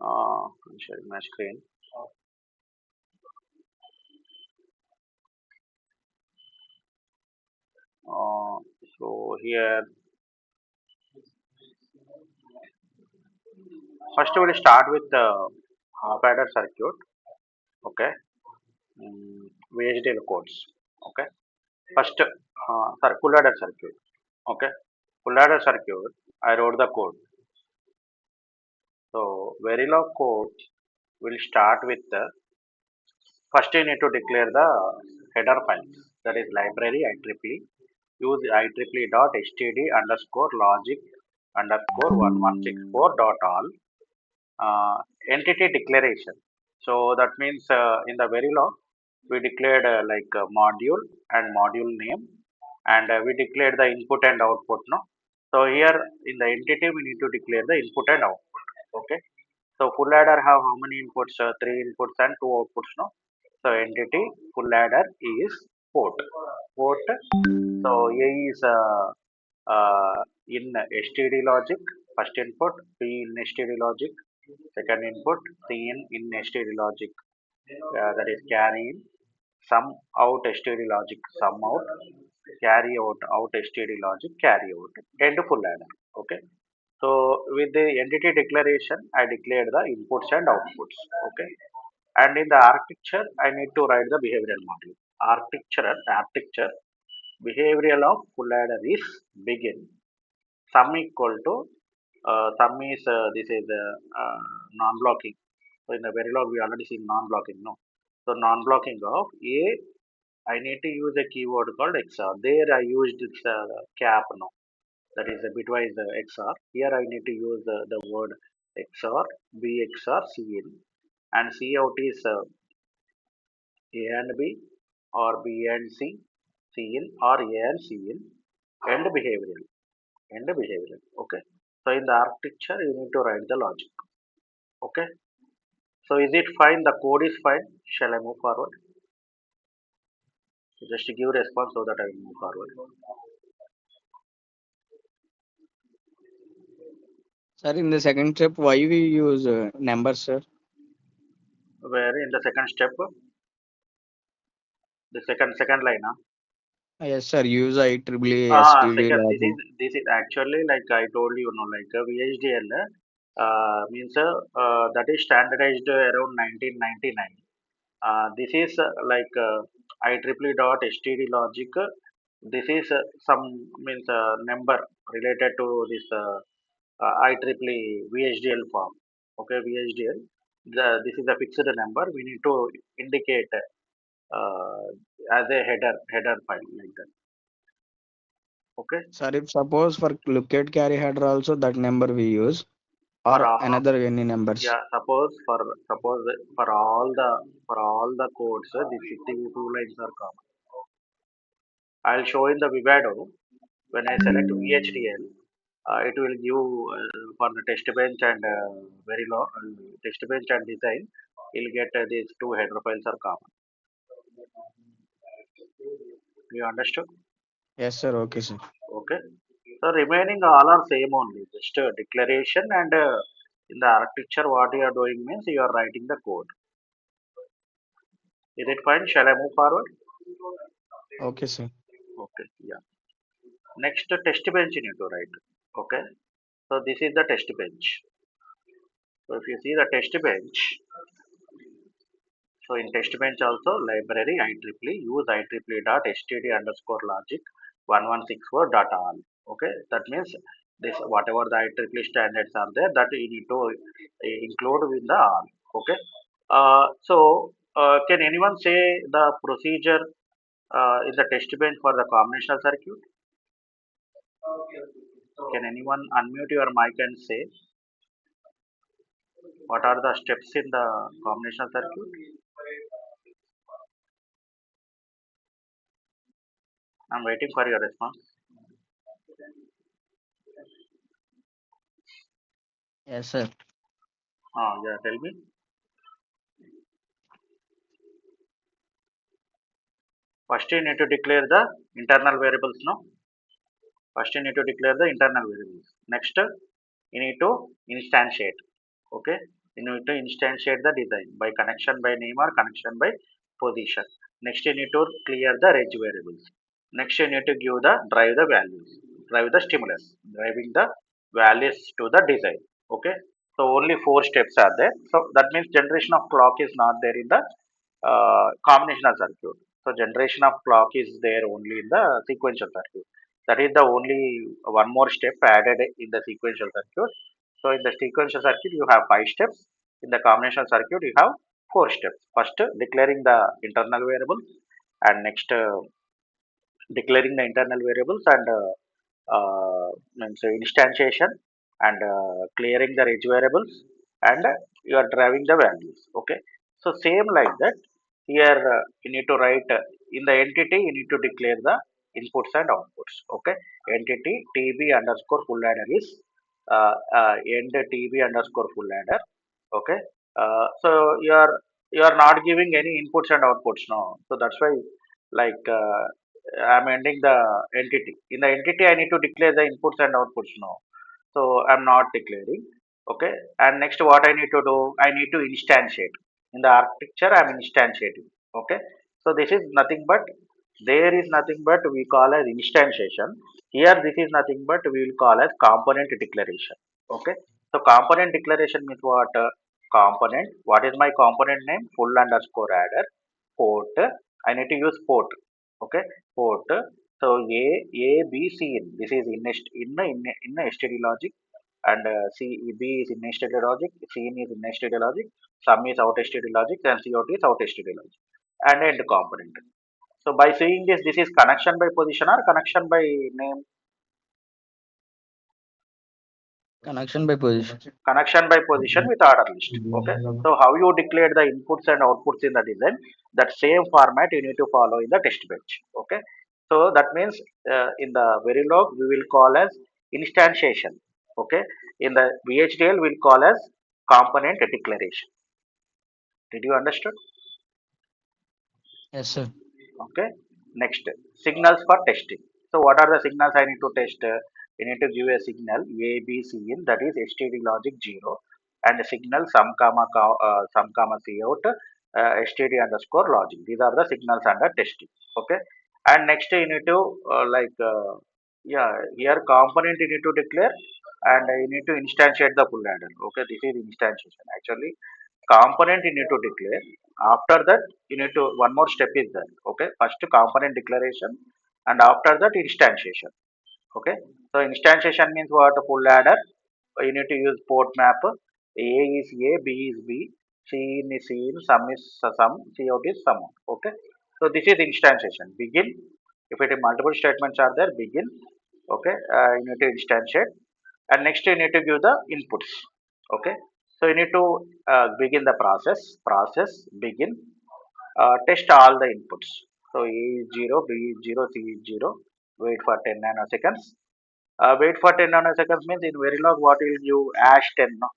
I'm sharing my screen. Uh, so here, first we will start with the half adder circuit. Okay, VHDL codes. Okay, first, sorry, full adder circuit. Okay, full adder circuit. I wrote the code. So Verilog code will start with the first you need to declare the header files. That is library IEEE. Use IEEE dot std underscore logic underscore 1164 dot all. Entity declaration. So that means in the Verilog we declared like module and module name, and we declared the input and output. No, so here in the entity we need to declare the input and output. Okay, so full adder have how many inputs? Three inputs and two outputs. No, so entity full adder is port. Port. So A is in STD logic, first input, B in STD logic, second input, C in STD logic, that is carry in, sum out STD logic, sum out, carry out STD logic, carry out, end full adder. Okay. So with the entity declaration, I declared the inputs and outputs. Okay. And in the architecture, I need to write the behavioral module. Architecture behavioral of full adder is begin. Sum equal to sum is this is non-blocking. So in the Verilog we already seen non-blocking. No, so non-blocking of a. I need to use a keyword called XOR. There I used this cap. No, that is a bitwise XOR. Here I need to use the word XOR, B XOR Cin, and C out is A and B, or B and C, Cin, or A and Cin, and behavioral. Okay. So in the architecture, you need to write the logic. Okay. So is it fine? The code is fine. Shall I move forward? So just give response so that I will move forward. Sir, in the second step, why we use numbers, sir? Where in the second step, the second line. Yes, sir. Use IEEE STD Second. logic. This is actually like I told you, no, like VHDL means that is standardized around 1999. This is like IEEE dot std logic. This is some means number related to this IEEE VHDL form. Okay, VHDL. This is a fixed number. We need to indicate uh, as a header file like that. Okay. Sir, if suppose for look at carry header also that number we use For or another any numbers. yeah, suppose for all the codes, these two lines are common. I'll show in the Vivado when I select VHDL. It will give for the test bench and very low test bench and design. You'll get these two header files are common. You understood? Yes, sir. Okay, sir. Okay. So remaining all are same only. Just declaration and in the architecture, what you are doing means you are writing the code. Is it fine? Shall I move forward? Okay, sir. Okay. Yeah. Next test bench you need to write. Okay. So this is the test bench. So if you see the test bench, so in test bench also library IEEE use IEEE dot std underscore logic 1164 dot all. Okay, that means this whatever the IEEE standards are there that you need to include with the all. Okay. Can anyone say the procedure in the test bench for the combinational circuit? Can anyone unmute your mic and say what are the steps in the combinational circuit? I'm waiting for your response. Yes, sir. Yeah, tell me. First, you need to declare the internal variables. No, first you need to declare the internal variables. Next, you need to instantiate. Okay. You need to instantiate the design by connection by name or connection by position. Next, you need to clear the reg variables. Next, you need to give the drive the values, drive the stimulus, driving the values to the design. Okay. So only four steps are there. So that means generation of clock is not there in the combinational circuit. So generation of clock is there only in the sequential circuit. That is the only one more step added in the sequential circuit. So in the sequential circuit you have five steps. In the combinational circuit you have four steps. First declaring the internal variables, and next declaring the internal variables, and means instantiation, and clearing the reg variables, and you are driving the values. Okay, so same like that here, you need to write in the entity you need to declare the inputs and outputs. Okay, entity tb underscore full adder is end tb underscore full adder. Okay, so you are not giving any inputs and outputs now, so that's why like I'm ending the entity. In the entity, I need to declare the inputs and outputs now. So I'm not declaring. Okay. And next, what I need to do, I need to instantiate. In the architecture, I'm instantiating. Okay. So this is nothing but, there is nothing but we call as instantiation. Here, this is nothing but we will call as component declaration. Okay. So component declaration means what? Component. What is my component name? Full underscore adder. Port. I need to use port. Okay, port. So B, C in. This is in STD logic, and B is in STD logic, C in is in STD logic, sum is out STD logic, and COT is out STD logic, and end component. So by saying this, this is connection by position or connection by name. Connection by position. Connection by position with order list. Okay, so how you declare the inputs and outputs in the design, that same format you need to follow in the test bench. Okay, so that means in the verilog we will call as instantiation. Okay, in the VHDL we'll call as component declaration. Did you understand? Yes, sir. Okay, next, signals for testing. So what are the signals I need to test? You need to give a signal A, B, C in, that is STD logic 0, and a signal some comma C out, STD underscore logic. These are the signals under testing. Okay, and next you need to yeah, here component you need to declare, and you need to instantiate the full adder. Okay, this is instantiation. Actually, component you need to declare. After that you need to, one more step is there. Okay, first component declaration, and after that instantiation. Okay, so instantiation means what? Full adder. You need to use port map. A is A, B is B, C in is C in, sum is sum, C out is sum out. Okay, so this is instantiation. Begin, if it is multiple statements are there, begin. Okay, you need to instantiate, and next you need to give the inputs. Okay, so you need to begin the process begin, test all the inputs. So A is 0, B is 0, C is 0, wait for 10 nanoseconds. Wait for 10 nanoseconds means in Verilog what will you hash 10, no?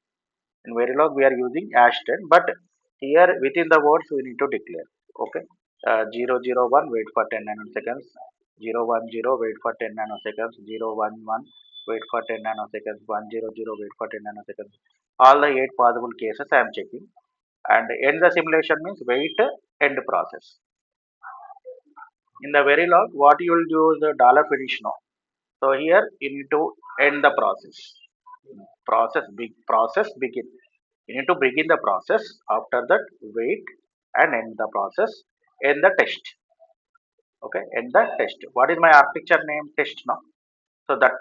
In Verilog we are using hash 10, but here within the words we need to declare. Okay, 001 wait for 10 nanoseconds, 010 wait for 10 nanoseconds, 011 wait for 10 nanoseconds, 100 wait for 10 nanoseconds. All the 8 possible cases I am checking, and end the simulation means wait end process. In the Verilog what you will use the dollar finish now. So here you need to end the process. Process begin. You need to begin the process. After that, wait and end the process. End the test. Okay, end the test. What is my architecture name? Test now. So that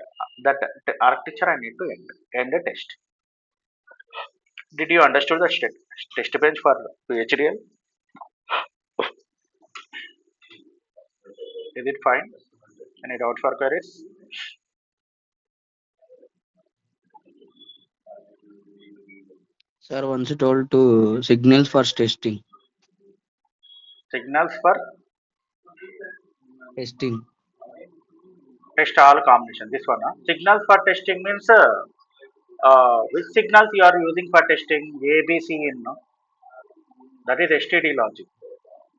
architecture I need to end. End the test. Did you understand the test bench for VHDL? Is it fine? Any doubts or queries? Sir, once you told to signals for testing. Signals for Testing. test all combination. This one. Signals for testing means which signals you are using for testing? A, B, C in, no? That is STD logic.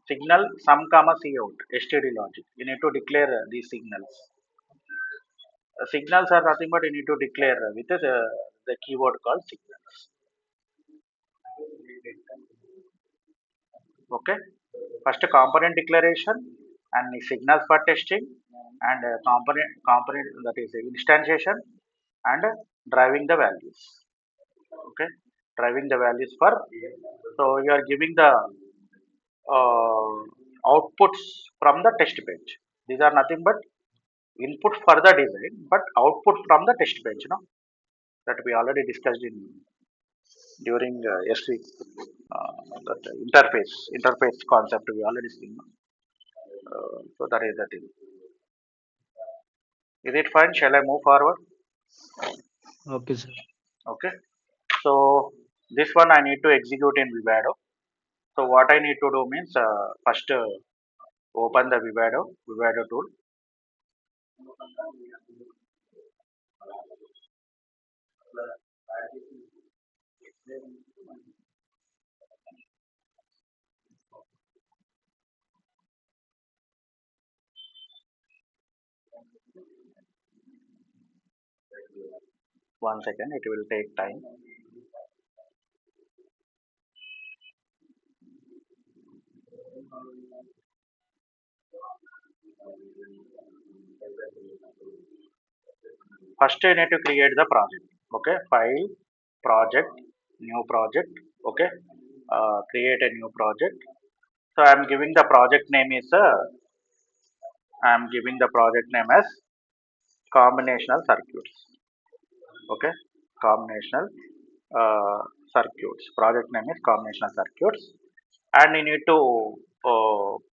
Signal sum comma C out. STD logic. You need to declare these signals. Signals are nothing but you need to declare with the keyword called signals. Okay, first component declaration and the signals for testing and component that is instantiation and driving the values. Okay, driving the values for, so you are giving the uh, outputs from the test bench. These are nothing but input for the design, but output from the test bench, that we already discussed in during S3, that interface concept we already seen. So that is the thing. Is it fine? Shall I move forward? Okay, sir. Okay. So this one I need to execute in Vivado. So what I need to do means first open the Vivado tool. One second, it will take time. First you need to create the project. Okay, file, project, new project. Okay, create a new project. So I am giving the project name as combinational circuits. Okay, combinational circuits. Project name is combinational circuits, and you need to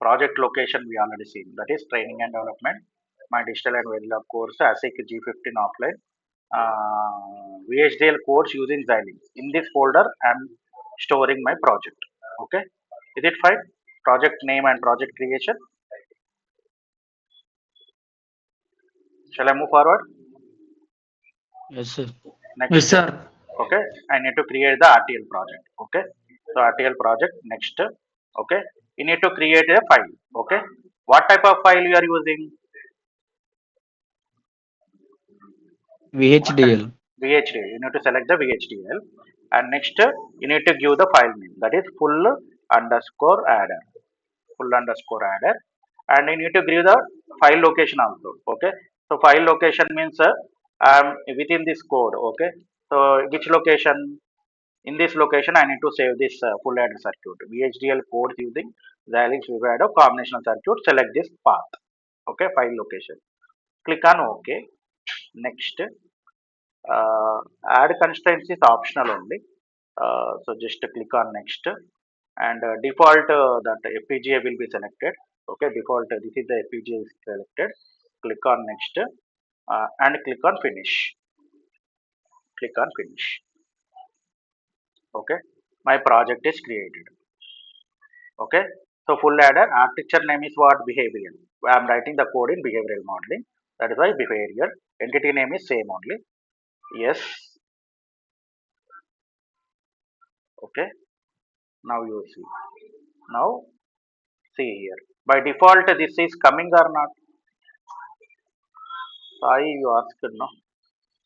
project location we already seen, that is training and development. My digital and verilog course ASIC G15 offline. VHDL course using Xilinx. In this folder, I am storing my project. Okay, is it fine? Project name and project creation. Shall I move forward? Yes, sir. Yes, Next, sir. okay, I need to create the RTL project. Okay, so RTL project next. Okay, you need to create a file. Okay, what type of file you are using? What type? VHDL. VHDL. You need to select the VHDL, and next you need to give the file name, that is full underscore adder, full underscore adder, and you need to give the file location also. Okay, so file location means within this code. Okay, so which location? In this location, I need to save this full adder circuit. VHDL code using Xilinx Vivado combinational circuit. Select this path. Okay, file location. Click on OK. Next, add constraints is optional only. So just click on next, and default that FPGA will be selected. Okay, default this is the FPGA is selected. Click on next, and click on finish. Click on finish. Okay, my project is created. Okay, so full adder architecture name is what? Behavioral. I am writing the code in behavioral modeling. That is why behavioral. Entity name is same only. Yes. Okay. Now you see. Now see here. By default, this is coming or not? Sai, you asked no.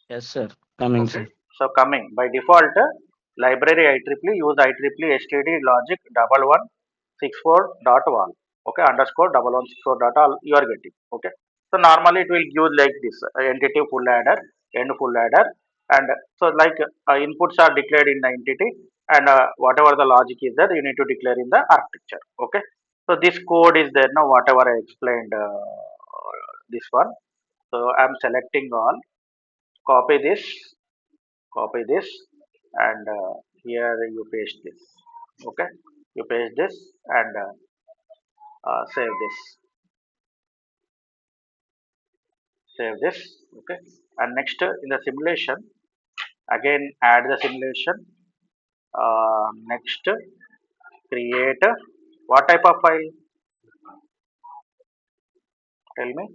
Yes, sir. Coming, Okay. sir. So coming by default, library IEEE use IEEE STD logic 1164 dot one. Okay, underscore 1164 dot all you are getting. Okay. So normally it will give like this entity full adder, end full adder, and so like inputs are declared in the entity, and whatever the logic is there, you need to declare in the architecture. Okay. So this code is there now. Whatever I explained, this one. So I am selecting all. Copy this, copy this, and here you paste this. Okay, you paste this and save this, save this. Okay, and next in the simulation, again add the simulation. Next, create what type of file? Tell me.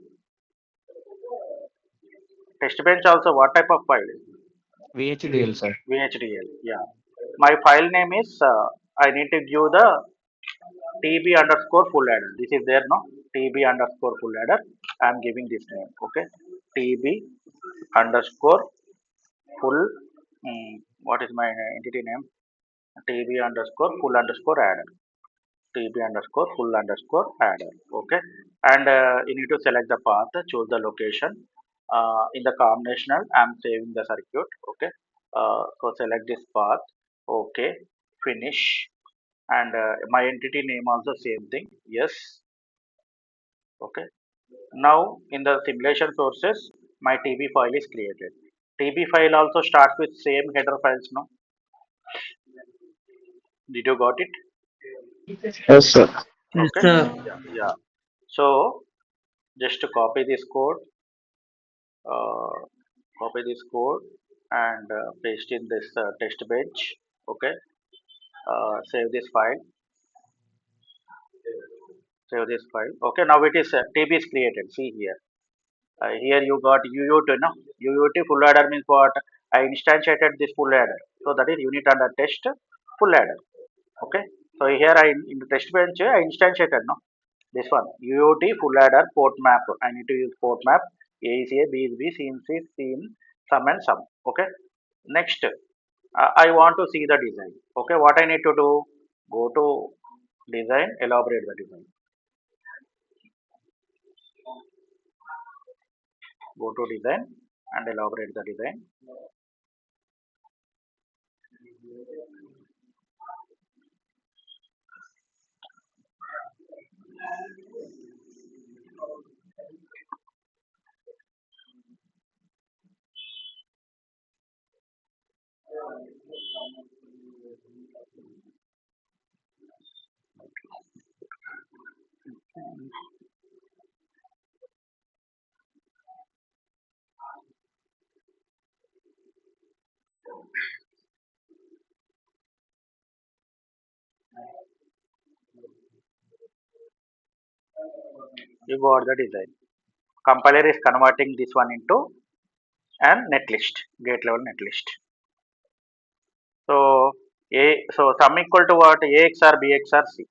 Test bench also what type of file? VHDL, sir. VHDL. Yeah. My file name is. I need to give the TB underscore full adder. This is there no? TB underscore full adder. I am giving this name. Okay. TB underscore full. What is my entity name? TB underscore full underscore adder. TB underscore full underscore adder. Okay, and you need to select the path, choose the location. In the combinational, I'm saving the circuit. Okay, so select this path. Okay, finish, and my entity name also same thing. Yes. Okay. Now in the simulation sources, my TB file is created. TB file also starts with same header files. No, did you got it? Yes, sir. Yes, Okay. sir. Yeah. Yeah. So just to copy this code, uh, and paste in this test bench. Okay, save this file, okay. Now it is TB is created, see here. Here you got UUT, no? UUT full adder means what? I instantiated this full adder, so that is unit under test full adder. Okay, so here I in the test bench I instantiated, no, this one UUT full adder port map. I need to use port map. A is A, B is B, C is C, C in sum and sum. Okay, next I want to see the design. Okay, what I need to do? Go to design, elaborate the design. Go to design and elaborate the design. You got the design. Compiler is converting this one into an netlist, gate level netlist. So so sum equal to what? A XOR B XOR C.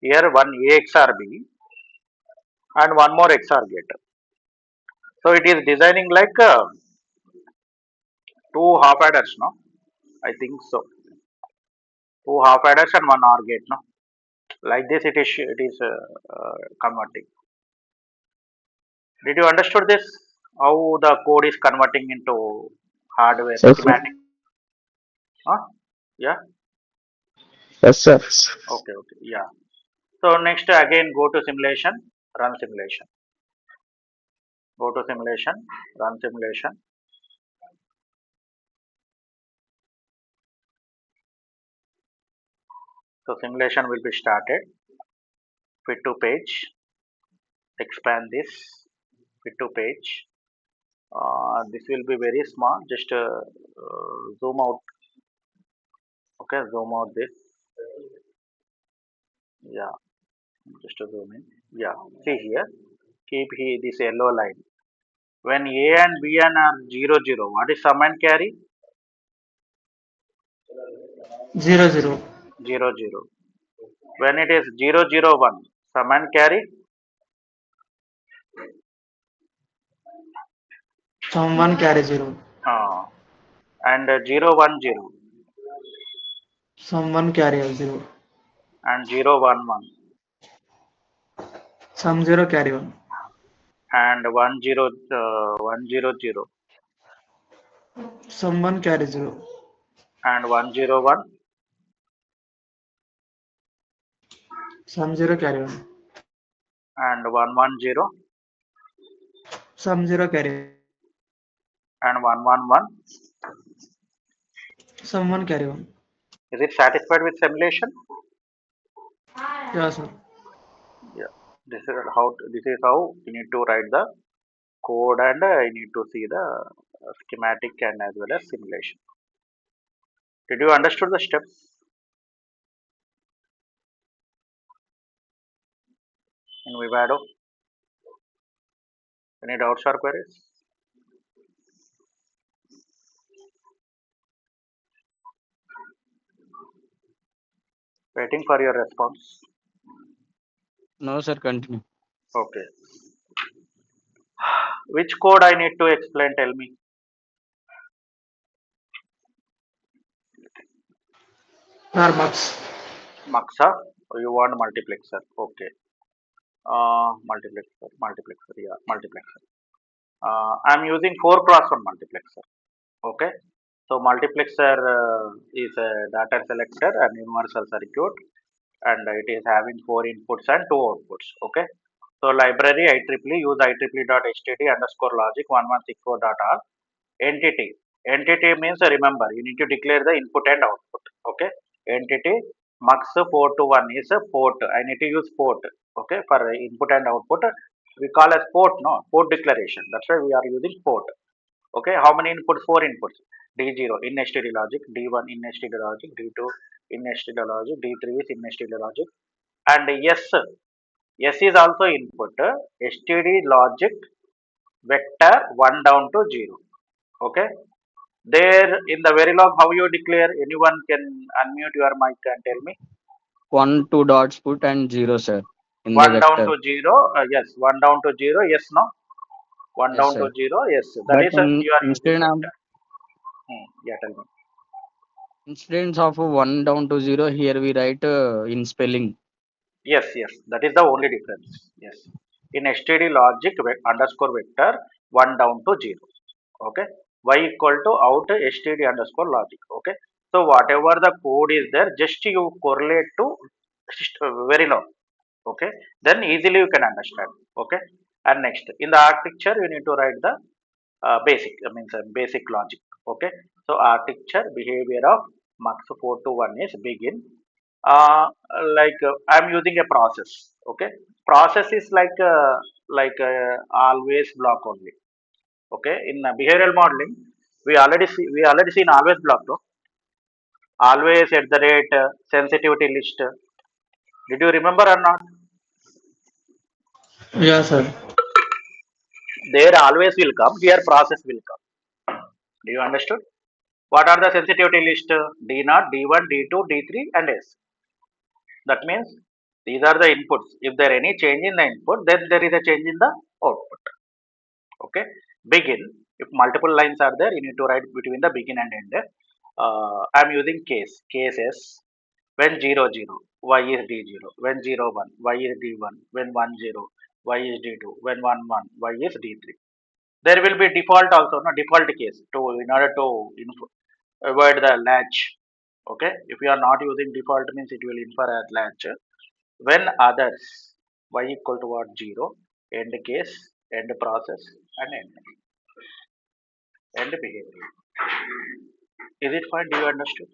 Here one A XOR B and one more XOR gate. So it is designing like two half adders, no? I think so. Two half adders and one OR gate, no? Like this, it is converting. Did you understood this? How the code is converting into hardware Yes, sir. schematic? Huh? Yeah. Yes, sir. Okay. Okay. Yeah. So next again go to simulation, run simulation. Go to simulation, run simulation. So simulation will be started. Fit to page. Expand this. Fit to page. This will be very small. Just zoom out. Okay, zoom out this. Yeah, just to zoom in. Yeah, see here. Keep here this yellow line. When A and B and are 0, 0, what is sum and carry? 0, 0. 0, 0. When it is 0, 0, 1, sum and carry? Someone carry 0. Uh, and 0, 1, 0 Someone carry 0. and 0, 1, 1 Some 0 carry 1. and 1, 0, 0 Someone carry 0. and 1, 0, 1 Some 0 carry 1. and 1, 1, 0 Some 0 carry 1. and 1, 1, 1. Someone carry 1. Is it satisfied with simulation? Yeah, sir. Yeah. This is how you need to write the code, and you need to see the schematic and as well as simulation. Did you understood the steps in Vivado? Any doubts or queries? Waiting for your response. No, sir. Continue. Okay. Which code I need to explain? Tell me. Starbucks. Maxa. You want multiplexer. Okay. Multiplexer. Yeah, multiplexer. I'm using 4 cross 1 multiplexer. Okay. So multiplexer is a data selector and universal circuit, and it is having 4 inputs and 2 outputs. Okay. So library IEEE use IEEE.std underscore logic 1164.all. Entity. Entity means remember you need to declare the input and output. Okay. Entity mux 4 to 1 is a port. I need to use port. Okay. For input and output we call as port. No, port declaration. That's why we are using port. Okay. How many inputs? 4 inputs. D0 in STD logic, D1 in STD logic, D2 in STD logic, D3 is in STD logic, and yes, S is also input. STD logic vector 1 down to 0. Okay. There in the Verilog, how you declare? Anyone can unmute your mic and tell me. 1, 2 dots put and 0, sir, in the 1 down vector. to 0. Yes. 1 down to 0. Yes. No. 1 Yes, down to sir. 0. Yes. That But is you are using instead of vector. Yeah. Tell me. instead of 1 down to 0, here we write in spelling. Yes. Yes. That is the only difference. Yes. In STD logic underscore vector 1 down to 0. Okay. Y equal to out STD underscore logic. Okay. So whatever the code is there, just you correlate to very low. Okay, then easily you can understand. Okay, and next in the architecture you need to write the basic, basic logic. Okay, so architecture behavior of mux 4 to 1 is begin. I'm using a process. Okay, process is always block only. Okay, in behavioral modeling we already seen always block, no? Always at the rate sensitivity list. Did you remember or not? Yeah, sir. There always will come, here process will come. Do you understood? What are the sensitivity list? D0, D1, D2, D3 and S. That means these are the inputs. If there any change in the input, then there is a change in the output. Okay. Begin. If multiple lines are there, you need to write between the begin and end. I'm using case. Case S. When 0, 0, Y is D0. When 0, 1, Y is D1. When 1, 0, Y is D2. When 1, 1, Y is D3. There will be default also, no, default case to in order to avoid the latch. Okay, if you are not using default means it will infer as latch. When others, y equal to what? 0, end case, end process, and end behavior. Is it fine? Do you understand?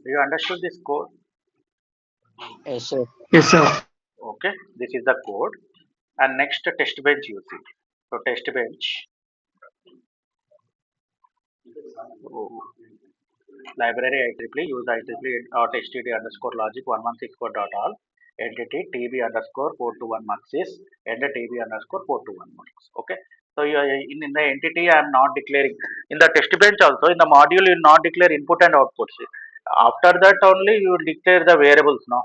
Do you understood this code? Yes, sir. Yes, sir. Okay, this is the code. And next test bench you see. So test bench. Oh, library IEEE use IEEE std underscore logic 1164.all entity tb underscore 421 marks is and tb underscore 421 marks. Okay. So you are in the entity I am not declaring. In the test bench also in the module you will not declare input and outputs. After that only you will declare the variables. No.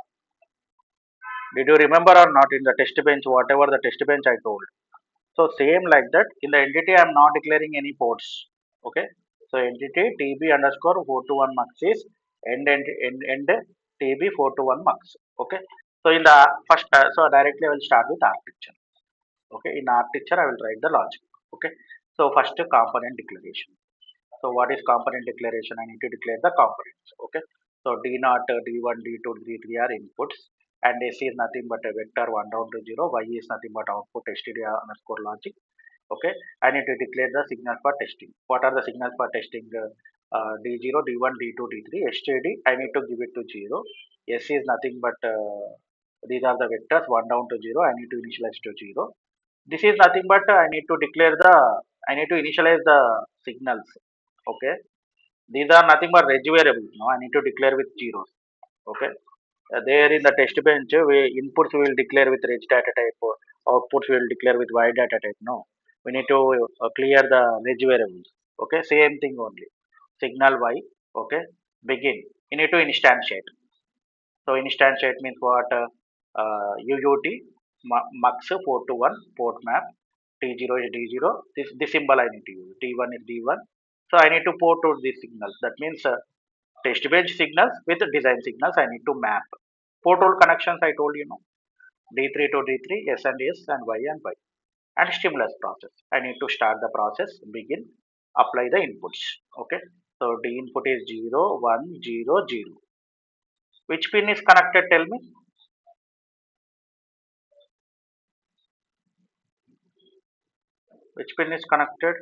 Did you remember or not in the test bench whatever the test bench I told? So same like that in the entity I am not declaring any ports. Okay. So entity TB underscore 421 mux is end TB 421 mux. Okay. So in the first so directly I will start with architecture. Okay. In architecture I will write the logic. Okay. So first component declaration. So what is component declaration? I need to declare the components. Okay. So D0, D1, D2, D3 are inputs, and S is nothing but a vector 1 down to 0. Y is nothing but output std underscore logic. Okay. I need to declare the signals for testing. What are the signals for testing? D0, D1, D2, D3. STD I need to give it to 0. S is nothing but these are the vectors 1 down to 0. I need to initialize to 0. This is nothing but I need to initialize the signals. Okay. These are nothing but reg variables. No, I need to declare with zeros. Okay. There in the test bench, inputs we will declare with reg data type, outputs we will declare with y data type. No, we need to clear the reg variables. Okay, same thing only. Signal y. Okay, begin. You need to instantiate. So instantiate means what? UUT mux 4 to 1 port map. T0 is D0. This symbol I need to use. T1 is D1. So I need to port out these signals. That means test bench signals with design signals I need to map. Port hole connections I told you know. D3 to D3, S and S and Y and Y. And stimulus process. I need to start the process, begin, apply the inputs. Okay. So D input is 0, 1, 0, 0. Which pin is connected? Tell me. Which pin is connected?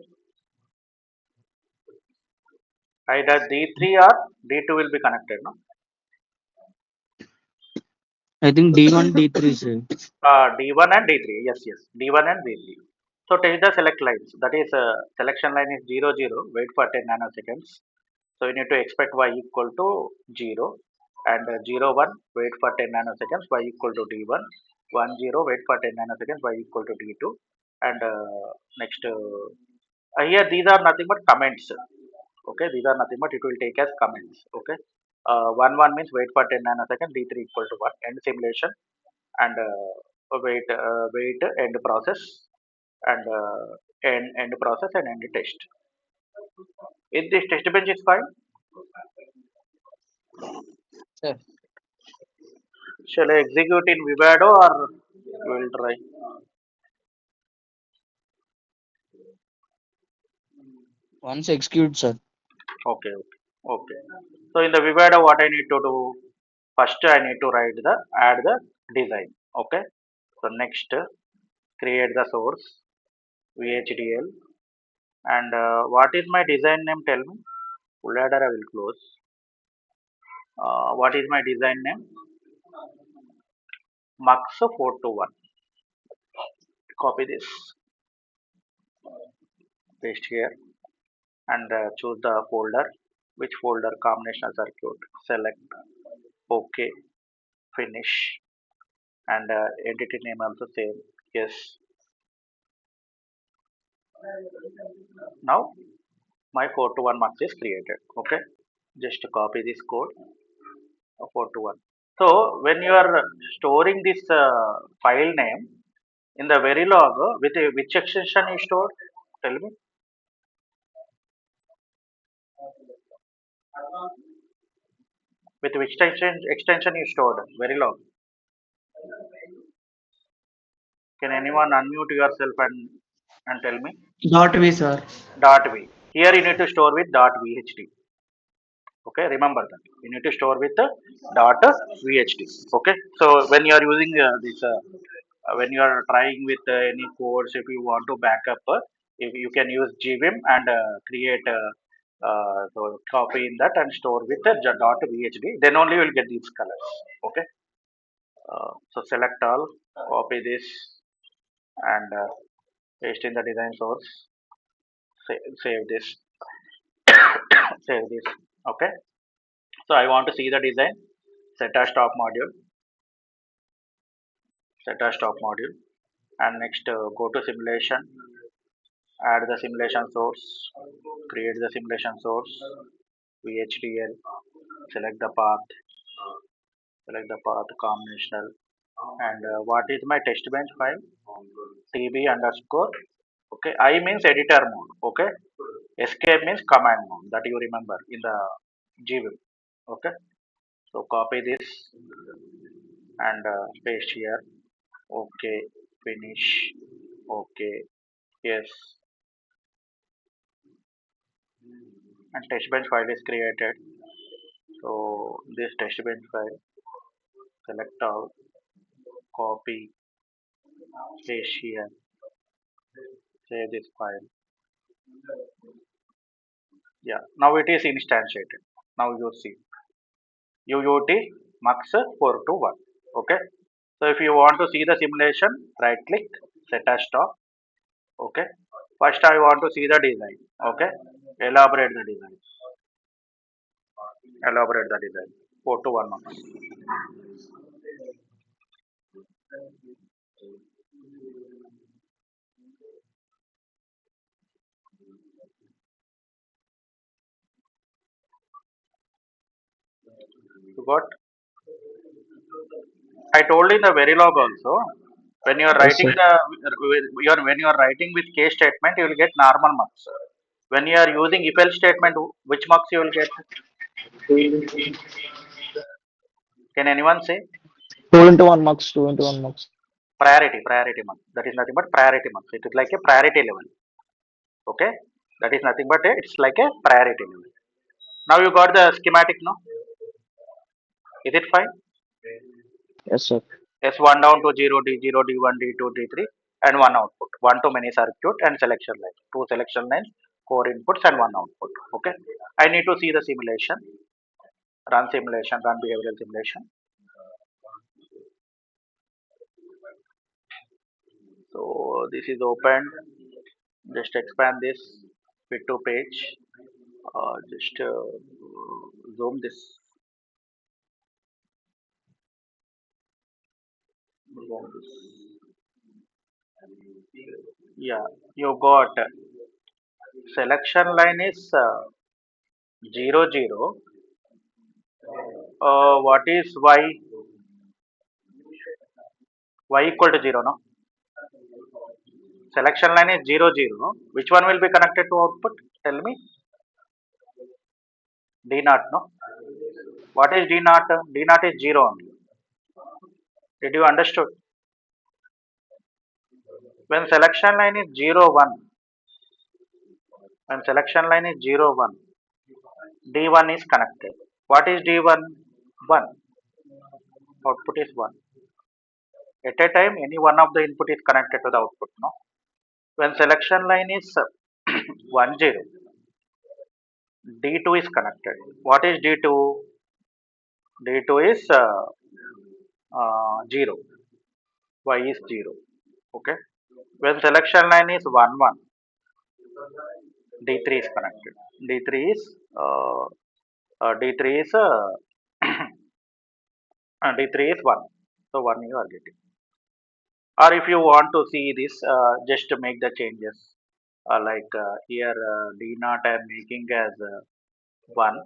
Either D3 or D2 will be connected. No? I think D1, D3, sir. D1 and D3. Yes, yes. D1 and D3. So take the select lines. That is selection line is 0, 0. Wait for 10 nanoseconds. So you need to expect y equal to 0 and 0, 1. Wait for 10 nanoseconds. Y equal to D1. 1, 0. Wait for 10 nanoseconds. Y equal to D2. And next here these are nothing but comments. Okay, these are nothing but it will take as comments. Okay, 1 1 means wait for 10 nanoseconds. D3 equal to 1. End simulation and wait end process and end process and end test. If this test bench is fine, Sir, shall I execute in Vivado or we will try? once execute, sir. Okay, okay, okay. So in the Vivado, what I need to do? First, I need to write the add the design. Okay. So next, create the source VHDL and what is my design name? Tell me. Full adder I will close. What is my design name? Mux 421. Copy this, paste here, and choose the folder. Which folder? Combinational circuit. Select. OK. Finish. And entity name also same. Yes. Now my 421 mux is created. Okay. Just copy this code. 421. So when you are storing this file name in the Verilog, with which extension is stored? Tell me. With which extension is stored? Verilog. Can anyone unmute yourself and tell me? Dot V, sir. Dot v. Here you need to store with dot vhd. Okay, remember that you need to store with dot vhd. Okay, so when you are using this, when you are trying with any codes, if you want to backup, if you can use gvim and create so copy in that and store with dot vhd. Then only you will get these colors. Okay, so select all, copy this and paste in the design source. Save this. Save this. Okay. So I want to see the design. Set as top module. Set as top module. And next go to simulation. Add the simulation source. Create the simulation source. VHDL. Select the path. Select the path combinational. And what is my test bench file? TB underscore. Okay. I means editor mode. Okay. Escape means command mode. That you remember in the GVIM. Okay. So copy this and paste here. Okay, finish. Okay, yes. And test bench file is created. So this test bench file, select all, copy, paste here, save this file. Yeah, now it is instantiated. Now you see UUT mux 421. Okay. So if you want to see the simulation, right click, set as top. Okay. First I want to see the design. Okay. Elaborate the design. Elaborate the design. 421 mux. You got? I told in the Verilog also, when you are Yes, writing sir. the when you are writing with case statement, you will get normal marks. When you are using if else statement, which marks you will get? Can anyone say? 2 into 1 marks, 2 into 1 marks. Priority mark. That is nothing but priority mark. It is like a priority level. Okay, that is nothing but it's like a priority level. Now you got the schematic, no? Is it fine? Yes, sir. S1 down to 0, D0, D1, D2, D3, and one output. One to many circuit and selection lines. Two selection lines, four inputs, and one output. Okay. I need to see the simulation. Run simulation, run behavioral simulation. So this is open. Just expand this fit to page. Just zoom this. Zoom this. Yeah, you got selection line is 0 0. What is y equal to 0, no? Selection line is 0 0. Which one will be connected to output? Tell me. D naught, no? What is D naught? D naught is 0 only. Did you understood? When selection line is 0 1, when selection line is 0 1, D1 is connected. What is D1? 1. Output is 1. At a time, any one of the input is connected to the output, no? When selection line is 1 0, D2 is connected. What is D2? D2 is 0. Y is 0. Okay. When selection line is 1 1, D3 is connected. D3 is D3 is D3 is 1. So 1 you are getting. Or if you want to see this, just to make the changes. Here D naught I am making as 1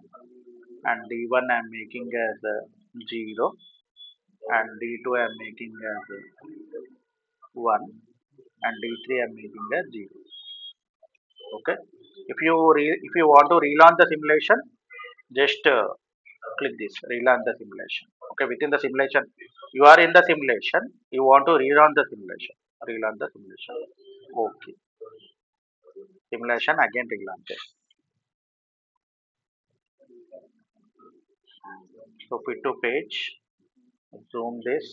and D1 I am making as 0 and D2 I am making as 1 and D3 I am making as 0. Okay. If you want to relaunch the simulation, just click this relaunch the simulation. Okay, within the simulation, you are in the simulation. You want to relaunch the simulation. Relaunch the simulation. Okay, simulation again relaunches. So fit to page. Zoom this.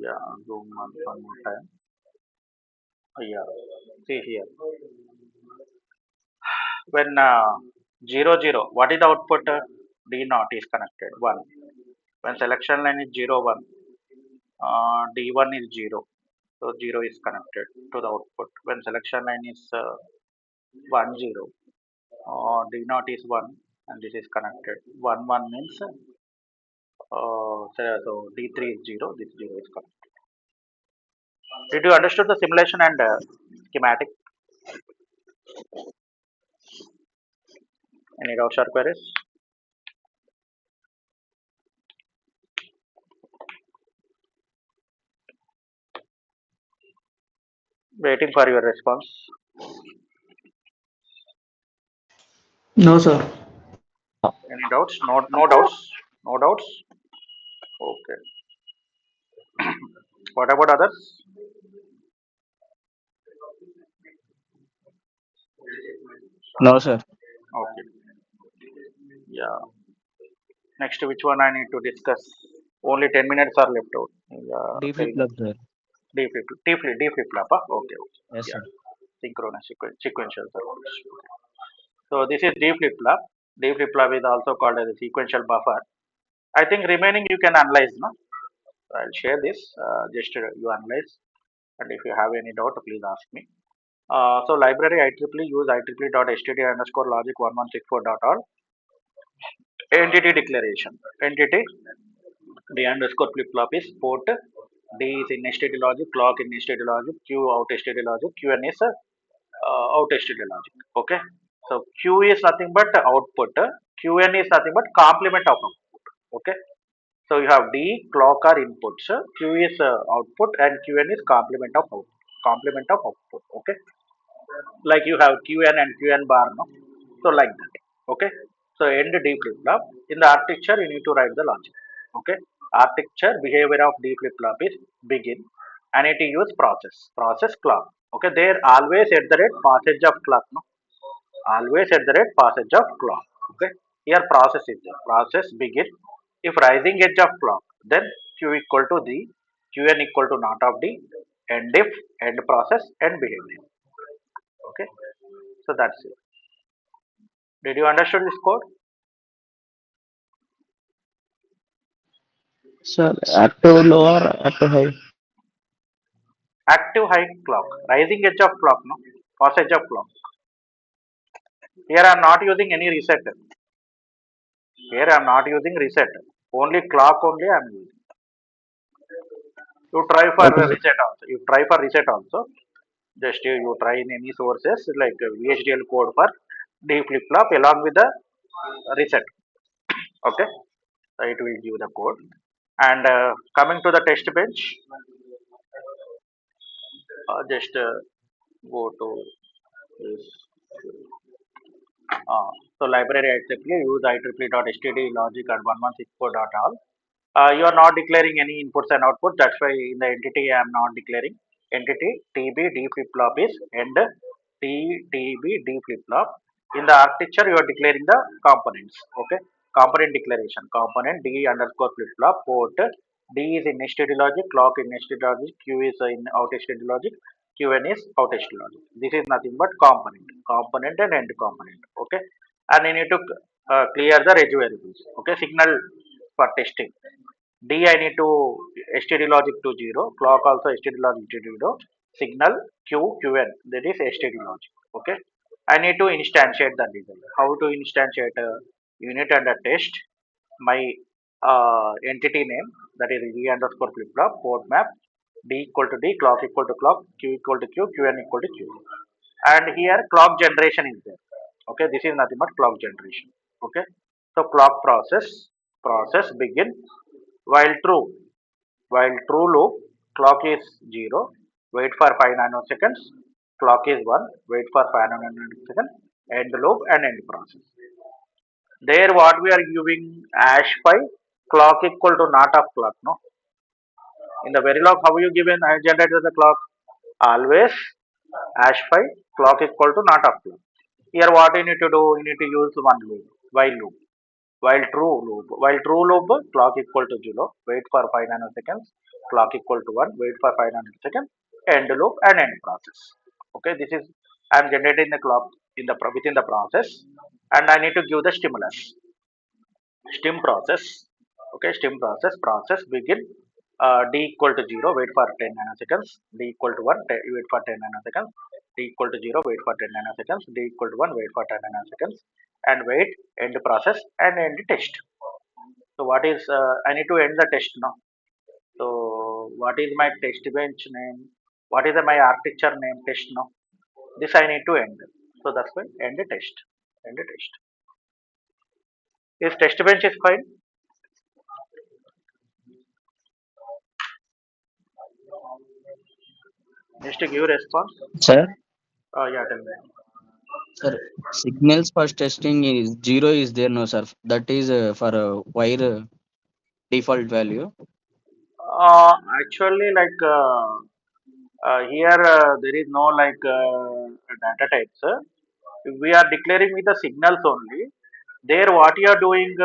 Yeah, zoom one more time. Yeah, see here. When 0 0, what is the output? D naught is connected 1. When selection line is 0 1, D1 is 0. So 0 is connected to the output. When selection line is 1 0, D naught is 1 and this is connected. 1 1 means so D3 is 0, this 0 is connected. Did you understood the simulation and schematic? Any doubts or queries? Waiting for your response. No, sir. Any doubts? No, no doubts. No doubts. Okay. What about others? No, sir. Okay. Yeah. Next, which one I need to discuss? Only 10 minutes are left out. Yeah. D Tell flip me. flop, sir. D flip flop. Huh? Okay. Okay. Yes, Yeah. sir. Synchronous sequential circuits. Okay. So this is D flip flop. D flip flop is also called as a sequential buffer. I think remaining you can analyze. No? I'll share this. Just you analyze. And if you have any doubt, please ask me. So library IEEE use IEEE.std underscore logic 1164.all. Entity declaration. Entity D underscore flip flop is port. D is in STD logic, clock in STD logic, Q out STD logic, Qn is out STD logic. Okay. So Q is nothing but output. Qn is nothing but complement of output. Okay. So you have D clock or inputs. Q is output and Qn is complement of output. complement of output. Okay, like you have Qn and Qn bar, no? So like that. Okay, so end D flip flop. In the architecture, you need to write the logic. Okay, architecture behavior of D flip flop is begin, and it use process clock. Okay, there always at the rate passage of clock, no? Always at the rate passage of clock. Okay, here process is there. Process begin. If rising edge of clock, then Q equal to D, Qn equal to not of D, and if end process and behavior. Okay, so that's it. Did you understand this code? Sir, active low or active high? Active high clock, rising edge of clock, no? Passage of clock. Here I am not using any reset. Here I am not using reset. Only clock only I am using. You try for Okay, sir. reset also. You try for reset also. Just you try in any sources like VHDL code for D flip flop along with the reset. Okay, so it will give the code. And coming to the test bench, just go to this. So library exactly use IEEE.std logic at 1164.all. You are not declaring any inputs and outputs. That's why in the entity I am not declaring entity TB D flip flop is end TB D flip flop. In the architecture you are declaring the components. Okay, component declaration. Component D underscore flip flop port D is in STD logic, clock in STD logic, Q is in out STD logic, Qn is out STD logic. This is nothing but component and end component. Okay, and you need to clear the reg variables. Okay, signal for testing. D I need to STD logic to 0, clock also STD logic to 0, signal Qn, that is STD logic. Okay, I need to instantiate the result. How to instantiate a unit and a test? My entity name, that is D underscore flip flop, port map, D equal to D, clock equal to clock, Q equal to Q, Qn equal to Q. And here clock generation is there. Okay, this is nothing but clock generation. Okay, so clock process begin while true loop, clock is 0, wait for 5 nanoseconds, clock is 1, wait for 5 nanoseconds, end loop and end process. There what we are giving hash 5, clock equal to not of clock, no? In the Verilog, how you given generated the clock? Always hash 5, clock equal to not of clock. Here what you need to do, you need to use one loop, while loop. While true loop, clock equal to 0, wait for 5 nanoseconds, clock equal to 1, wait for 5 nanoseconds, end loop and end process. Okay, this is I am generating the clock in the within the process, and I need to give the stimulus. Stim process. Okay, stim process begin D equal to 0, wait for 10 nanoseconds, D equal to 1, wait for 10 nanoseconds, D equal to 0, wait for 10 nanoseconds, D equal to 1, wait for 10 nanoseconds, and wait, end process and end test. So what is I need to end the test now. So what is my test bench name? What is my architecture name test now? This I need to end. So that's why end the test. End the test. Is test bench is fine? Just to give response. Sir, Yeah, tell me. sir, signals for testing is 0 is there, no, sir. That is for wire default value. Actually, like here there is no like data types. We are declaring with the signals only. There, what you are doing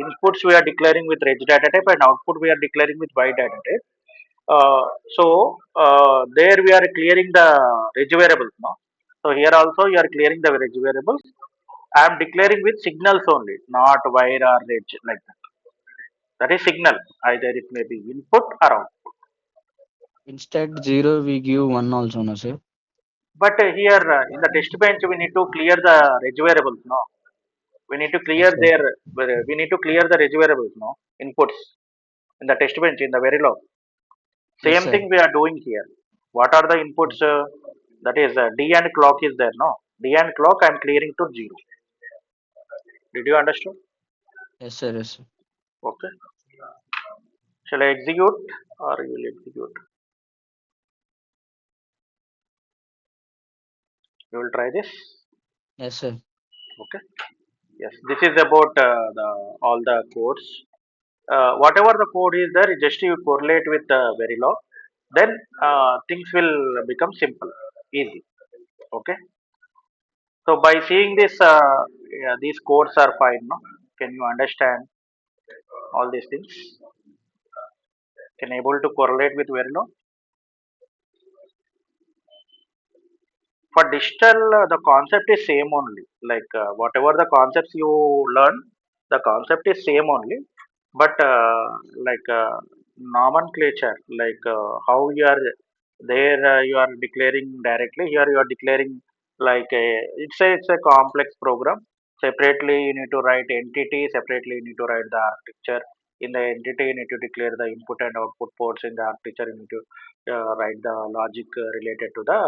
inputs we are declaring with reg data type and output we are declaring with y data type. There we are clearing the reg variables now. So here also you are clearing the reg variables. I am declaring with signals only, not wire or reg like that. That is signal. Either it may be input or output. Instead 0 we give 1 also, no, sir. But here in the test bench we need to clear the reg variables. No, we need to clear Yes, sir. their. We need to clear the reg variables. No inputs in the test bench in the Verilog. Yes, Same sir. thing we are doing here. What are the inputs? That is D and clock is there. No, D and clock I am clearing to 0. Did you understand? Yes, sir. Yes, sir. Okay. Shall I execute or you will execute? You will try this. Yes, sir. Okay. Yes. This is about the all the codes. Whatever the code is there, just you correlate with Verilog, then things will become simple, easy. Okay. So by seeing this, yeah, these codes are fine. No? Can you understand all these things? Can able to correlate with Verilog? For digital, the concept is same only. Like whatever the concepts you learn, the concept is same only. But like nomenclature, like how you are there, you are declaring directly. Here you are declaring like it's a complex program. Separately, you need to write entity. Separately, you need to write the architecture. In the entity, you need to declare the input and output ports. In the architecture, you need to write the logic related to the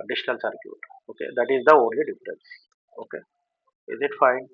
digital circuit. Okay, that is the only difference. Okay, is it fine?